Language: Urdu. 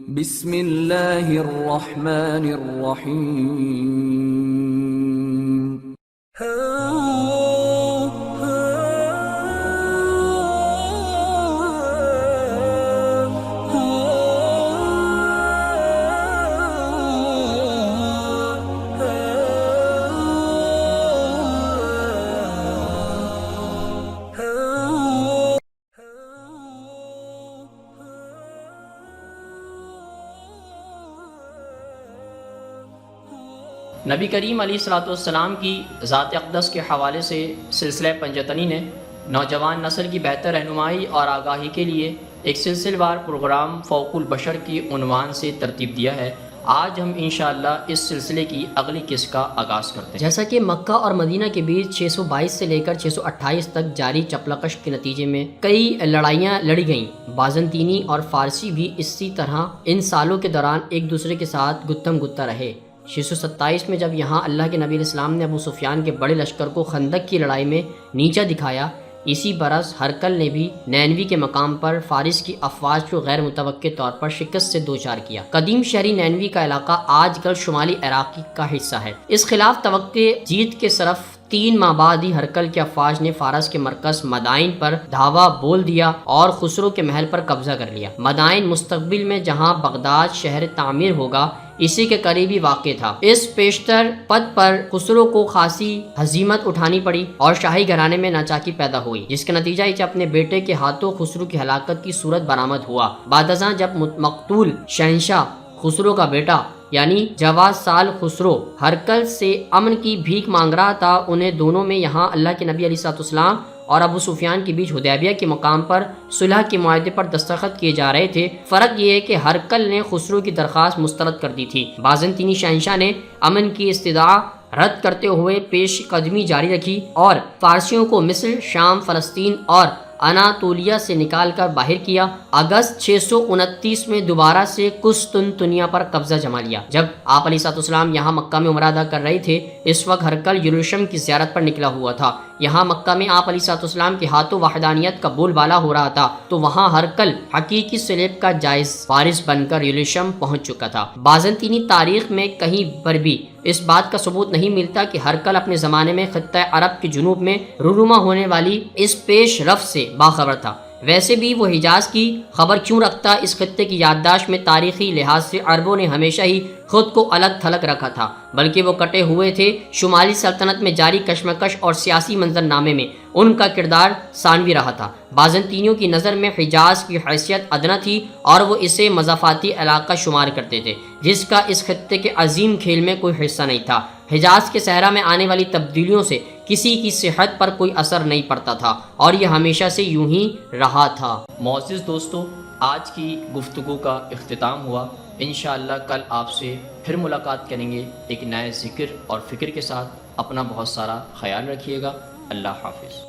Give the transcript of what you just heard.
بسم اللہ الرحمن الرحیم نبی کریم علیہ الصلوۃ والسلام کی ذات اقدس کے حوالے سے سلسلہ پنجتنی نے نوجوان نسل کی بہتر رہنمائی اور آگاہی کے لیے ایک سلسلہ وار پروگرام فوق البشر کی عنوان سے ترتیب دیا ہے۔ آج ہم انشاءاللہ اس سلسلے کی اگلی قسط کا آغاز کرتے ہیں۔ جیسا کہ مکہ اور مدینہ کے بیچ 622 سے لے کر 628 تک جاری چپلکش کے نتیجے میں کئی لڑائیاں لڑی گئیں، بازنطینی اور فارسی بھی اسی طرح ان سالوں کے دوران ایک دوسرے کے ساتھ گتم گتا رہے۔ 627 میں جب یہاں اللہ کے نبی علیہ السلام نے ابو سفیان کے بڑے لشکر کو خندق کی لڑائی میں نیچا دکھایا، اسی برس ہرقل نے بھی نینوی کے مقام پر فارس کی افواج کو غیر متوقع طور پر شکست سے دوچار کیا۔ قدیم شہری نینوی کا علاقہ آج کل شمالی عراق کا حصہ ہے۔ اس خلاف توقع جیت کے صرف 3 ماہ بعد ہی ہرقل کی افواج نے فارس کے مرکز مدائن پر دھاوا بول دیا اور خسرو کے محل پر قبضہ کر لیا۔ مدائن مستقبل میں جہاں بغداد شہر تعمیر ہوگا اسی کے قریبی واقع تھا۔ اس پیشتر پد پر خسرو کو خاصی ہزیمت اٹھانی پڑی اور شاہی گھرانے میں ناچاکی پیدا ہوئی، جس کا نتیجہ یہ اپنے بیٹے کے ہاتھوں خسرو کی ہلاکت کی صورت برآمد ہوا۔ بعد ازاں جب مقتول شہنشاہ خسرو کا بیٹا یعنی جواز سال خسرو ہرقل سے امن کی بھیک مانگ رہا تھا، انہیں دونوں میں یہاں اللہ کے نبی علیہ الصلوۃ والسلام اور ابو سفیان کے بیچ حدیبیہ کے مقام پر صلح کے معاہدے پر دستخط کیے جا رہے تھے۔ فرق یہ ہے کہ ہرقل نے خسرو کی درخواست مسترد کر دی تھی۔ بازنطینی شہنشاہ نے امن کی استدعا رد کرتے ہوئے پیش قدمی جاری رکھی اور فارسیوں کو مصر، شام، فلسطین اور اناطولیہ سے نکال کر باہر کیا۔ اگست 629 میں دوبارہ سے قسطنطنیہ پر قبضہ جما لیا۔ جب آپ علیہ الصلوۃ والسلام یہاں مکہ میں عمرہ ادا کر رہے تھے، اس وقت ہرقل یروشلم کی زیارت پر نکلا ہوا تھا۔ یہاں مکہ میں آپ علیہ الصلوۃ والسلام کے ہاتھوں وحدانیت کا بول بالا ہو رہا تھا، تو وہاں ہرقل حقیقی صلیب کا جائز وارث بن کر یروشلم پہنچ چکا تھا۔ بازنطینی تاریخ میں کہیں پر بھی اس بات کا ثبوت نہیں ملتا کہ ہرقل اپنے زمانے میں خطہ عرب کے جنوب میں رونما ہونے والی اس پیش رفت سے باخبر تھا۔ ویسے بھی وہ حجاز کی خبر کیوں رکھتا؟ اس خطے کی یادداشت میں تاریخی لحاظ سے عربوں نے ہمیشہ ہی خود کو الگ تھلگ رکھا تھا، بلکہ وہ کٹے ہوئے تھے۔ شمالی سلطنت میں جاری کشمکش اور سیاسی منظرنامے میں ان کا کردار ثانوی رہا تھا۔ بازنطینیوں کی نظر میں حجاز کی حیثیت ادنا تھی اور وہ اسے مضافاتی علاقہ شمار کرتے تھے، جس کا اس خطے کے عظیم کھیل میں کوئی حصہ نہیں تھا۔ حجاز کے صحرا میں آنے والی تبدیلیوں سے کسی کی صحت پر کوئی اثر نہیں پڑتا تھا اور یہ ہمیشہ سے یوں ہی رہا تھا۔ معزز دوستو، آج کی گفتگو کا اختتام ہوا۔ انشاءاللہ کل آپ سے پھر ملاقات کریں گے ایک نئے ذکر اور فکر کے ساتھ۔ اپنا بہت سارا خیال رکھیے گا۔ اللہ حافظ۔